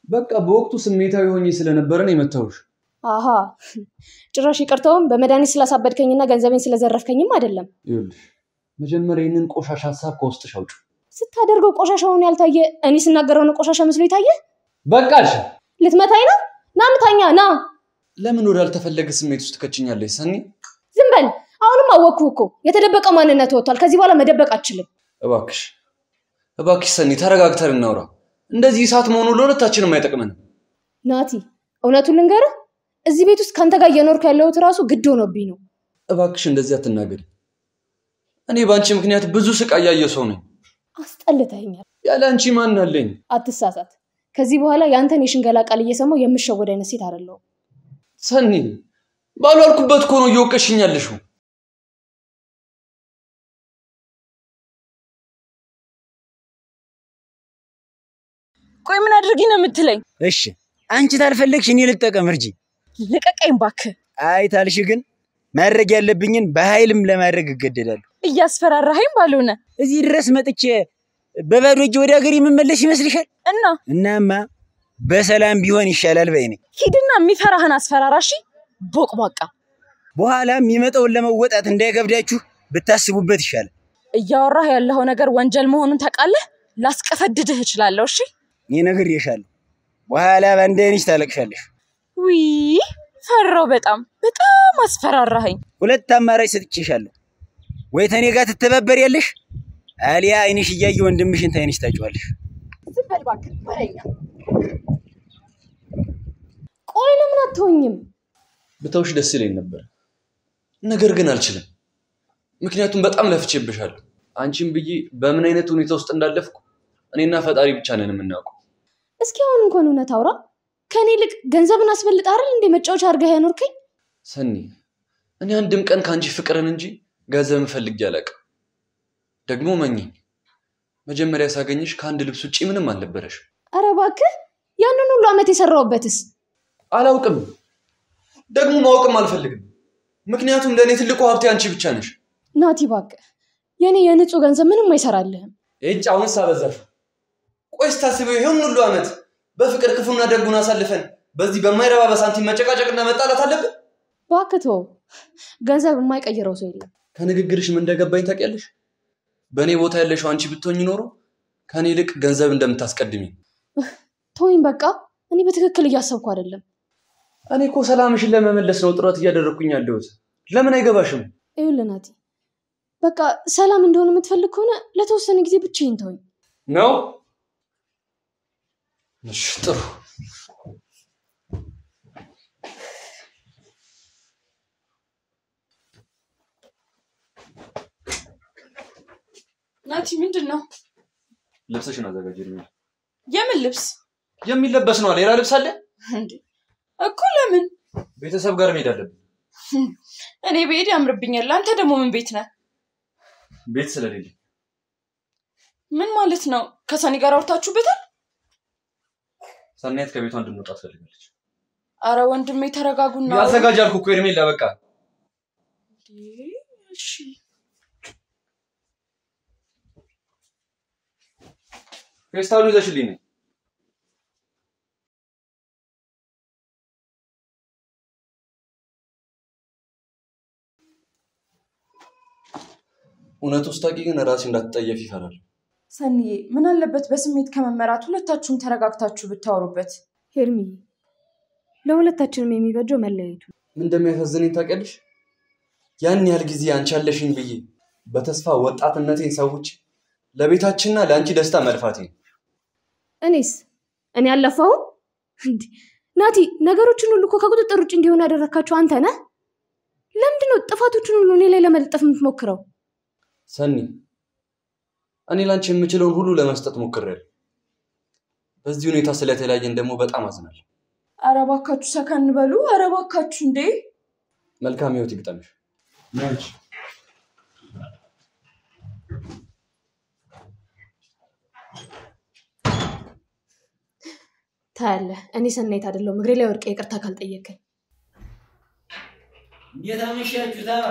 በቃ በወቅቱ ስሜታዊ ሆኜ ስለነበረ ነው የመታውሽ። አሃ ጭራሽ ይቅርታውም በመድኃኒት ስላሳበድከኝና ገንዘቤን ስለዘረፍከኝም አይደለም። ይኸውልሽ መጀመሪያ ይሄንን ቆሻሻ ሐሳብ ከውስጥሽ አውጪ። ስታደርገው ቆሻሻውን ያልታየ እኔ ስናገረው ነው ቆሻሻ መስሎ ይታየ? በቃሽ። ልትመታኝ ነው? ና ምታኛ ና። ለምን ወደ አልተፈለገ ስሜት ውስጥ ትከችኛለሽ ሰኒ? ዝም በል። አሁንም አወቅኩ እኮ የተደበቀ ማንነት ወጥቷል። ከዚህ በኋላ መደበቅ አትችልም። እባክሽ ሰኒ ተረጋግተን እናውራ። እንደዚህ እሳት መሆኑ ለሁለታችንም አይጠቅመንም። ናቲ እውነቱን ልንገርህ፣ እዚህ ቤት ውስጥ ካንተ ጋር እየኖርኩ ያለሁት ራሱ ግድ ሆኖብኝ ነው። እባክሽ እንደዚህ አትናገሪ። እኔ ባንቺ ምክንያት ብዙ ስቃይ ያየሁ ሰው ነኝ። አስጠልተኸኛል። ያለ አንቺ ማን አለኝ? አትሳሳት። ከዚህ በኋላ ያንተን የሽንገላ ቃል እየሰማሁ የምሸወድ አይነት ሴት አይደለሁም። ሰኒ ባልዋልኩበት እኮ ነው እየወቀሽኝ ያለሽው። ቆይ ምን አድርጊ ነው የምትለኝ? እሺ አንቺ ታልፈለግሽ እኔ ልጠቀም እርጂ። ልቀቀኝ እባክህ። አይ ታልሽ ግን ማድረግ ያለብኝን በኃይልም ለማድረግ እገደዳለሁ። እያስፈራራኸኝ ባልሆነ እዚህ ድረስ መጥቼ በባዶ እጄ ወደ ሀገር የምመለስ ይመስልሻል? እናማ በሰላም ቢሆን ይሻላል በይ ነኝ። ሂድና የሚፈራህን አስፈራራሺ ቦቅቧቃ በኋላ የሚመጣውን ለመወጣት እንዳይከብዳችሁ ብታስቡበት ይሻላል እያወራህ ያለው ነገር ወንጀል መሆኑን ታውቃለህ ላስቀፈድድህ እችላለሁ እሺ እኔ ነግሬሻለሁ በኋላ ባንዴንሽ ታለቅሻለሽ ውይ ፈራው በጣም አስፈራራኸኝ ሁለት አማራጭ ሰጥቼሻለሁ ወይ ተኔ ጋር ትተባበሪያለሽ አሊያ አይንሽ እያየ ወንድምሽን ታይንሽ ታጫዋለሽ ዝም በል እባክህ ወሬኛ ቆይ ለምን አትሆኝም ብታውሽ ደስ ይለኝ ነበር ነገር ግን አልችልም ምክንያቱም በጣም ለፍቼብሻለሁ አንቺም ብዬ በምን አይነት ሁኔታ ውስጥ እንዳለፍኩ እኔና ፈጣሪ ብቻ ነን የምናውቀው እስኪ አሁን እንኳን እውነት አውራ ከኔ ልቅ ገንዘብን አስበልጥ አይደል እንደ መጫወቻ አድርገህ ያኖርከኝ ሰኒ እኔ አንድም ቀን ካንቺ ፍቅርን እንጂ ገንዘብ ፈልጌ አላውቅም ደግሞ መኝኝ መጀመሪያ ሳገኝሽ ከአንድ ልብስ ውጪ ምንም አልነበረሽ አረ እባክህ ያንን ሁሉ አመት የሰራውበትስ አላውቅም ደግሞ ማወቅም አልፈልግም ምክንያቱም ለኔ ትልቁ ሀብቴ አንቺ ብቻ ነሽ ናቲ እባክህ የኔ የንጹህ ገንዘብ ምንም አይሰራልህም አሁን ሳበዛሽ ቆይ ስታስበው ይሄን ሁሉ አመት በፍቅር ክፉና ደጉን አሳልፈን በዚህ በማይረባ በሳንቲም መጨቃጨቅና መጣላት አለብን ባክቶ ገንዘብ የማይቀይረው ሰው የለም ከንግግርሽ ምን እንደገባኝ ታውቂያለሽ በኔ ቦታ ያለሽው አንቺ ብትሆኚ ኖሮ ከኔ ልቅ ገንዘብ እንደምታስቀድሚ ተወኝ በቃ እኔ በትክክል እያሰብኩ አይደለም እኔ እኮ ሰላምሽን ለመመለስ ነው ጥረት እያደረኩኝ ያለሁት ለምን አይገባሽም ይኸውልህ ናቲ በቃ ሰላም እንደሆነ የምትፈልግ ከሆነ ለተወሰነ ጊዜ ብቻዬን ተወኝ ነው እሺ ጥሩ ናቲ ምንድነው ልብስሽን አዘጋጅልኝ የምን ልብስ የሚለበስ ነው ሌላ ልብስ አለ እንዴ እኮ ለምን ቤተሰብ ጋር መሄድ አለብን እኔ ቤት ያምርብኛል አንተ ደግሞ ምን ቤት ነህ ቤት ስለሌለ ምን ማለት ነው ከሰኒ ጋር አውርታችሁበታል ሰኒያት ከቤቷ እንድንወጣ ፈልጋለች አረ ወንድሜ ተረጋጉና ያዘጋጃልኩ እኮ ኤርሜላ በቃ እሺ ፌስታሉ ይዘሽልኝ ነኝ እውነቱ ስታቂ ግን ራስሽ እንዳትጠየፊ ይፈራል ሰኒዬ ምን አለበት በስሜት ከመመራት ሁለታችሁም ተረጋግታችሁ ብታወሩበት ሄርሚ ለሁለታችንም የሚበጀው መለያየቱ ምን እንደሚያሳዝነኝ ታውቂያለሽ ያን ያህል ጊዜ አንቺ አለሽኝ ብዬ በተስፋ ወጣትነቴን ሰዎች ለቤታችንና ለአንቺ ደስታ መልፋቴ እኔስ እኔ አለፈው እንዴ ናቲ ነገሮችን ሁሉ ከቁጥጥር ውጭ እንዲሆን ያደረካቸው አንተ ነህ ለምንድነው ጥፋቶችን ሁሉ እኔ ላይ ለመልጠፍ የምትሞክረው ሰኒ እኔ ላንቺ የምችለውን ሁሉ ለመስጠት ሞክሬያለሁ በዚህ ሁኔታ ስለተለያየን ደግሞ በጣም አዝናለሁ ኧረ እባካችሁ ሰከን በሉ ኧረ እባካችሁ እንዴ መልካም ህይወት ይግጠምሽ ነጭ ታለ እኔ ሰናይት አይደለም እግሬ ላይ ወርቄ ይቅርታ ካልጠየቀኝ እንዴት አመሻችሁ ታባ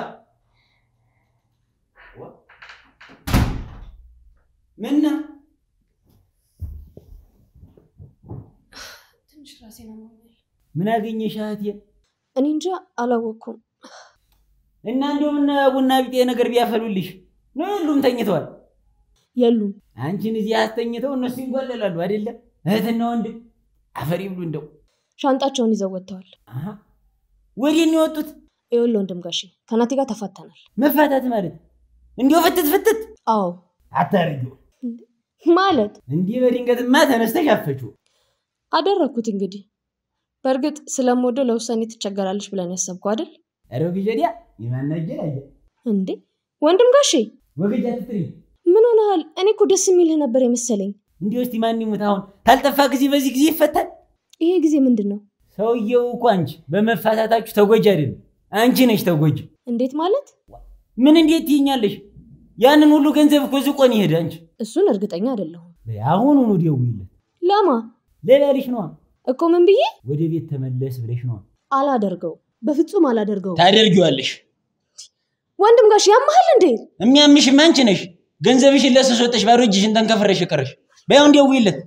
ምንና ትንሽ ራሴ ነው ምን አገኘሽ እህቴ እኔ እንጃ አላወኩም እና እንደውም ቡና ቢጤ ነገር ቢያፈሉልሽ ነው ሁሉም ተኝተዋል የሉም አንቺን እዚህ አስተኝተው እነሱ ይንጓለላሉ አይደለ እህትና ወንድ አፈሪ ብሉ እንደው ሻንጣቸውን ይዘው ወጥተዋል ወዴት ነው የወጡት ይኸውልህ ወንድም ጋሼ ከናቲ ጋር ተፋተናል መፋታት ማለት እንዴው ፍትት አዎ አታረጊው ማለት እንዴ በድንገትማ ተነስተሽ አፈችው አደረኩት እንግዲህ በርግጥ ስለምወደው ለውሳኔ ትቸገራለሽ ብለን ያሰብኩ አይደል አረው ቢጀዲያ ይማናጀል አየ እንዴ ወንድም ጋሼ ወገጃ ትጥሪ ምን ሆነሃል እኔ እኮ ደስ የሚልህ ነበር የመሰለኝ እንዴው እስቲ ማን ይሙት አሁን ታልጠፋ ጊዜ በዚህ ጊዜ ይፈታል ይሄ ጊዜ ምንድነው ሰውየው እኮ አንቺ በመፋታታችሁ ተጎጂ አይደል አንቺ ነሽ ተጎጂ እንዴት ማለት ምን እንዴት ትይኛለሽ ያንን ሁሉ ገንዘብ እኮ ዝቆን ይሄድ አንቺ እሱን እርግጠኛ አይደለሁም አሁን ነው ደውይለት ለማ ለባልሽ ነው እኮ ምን ብዬ ወደ ቤት ተመለስ ብለሽ ነው አላደርገው በፍጹም አላደርገው ታደርጊዋለሽ ወንድም ጋሽ ያማሃል እንዴ የሚያምሽ አንቺ ነሽ ገንዘብሽን ለሰሰጠሽ ባሮ እጅሽን ተንከፍረሽ ቀረሽ በያው ደውይለት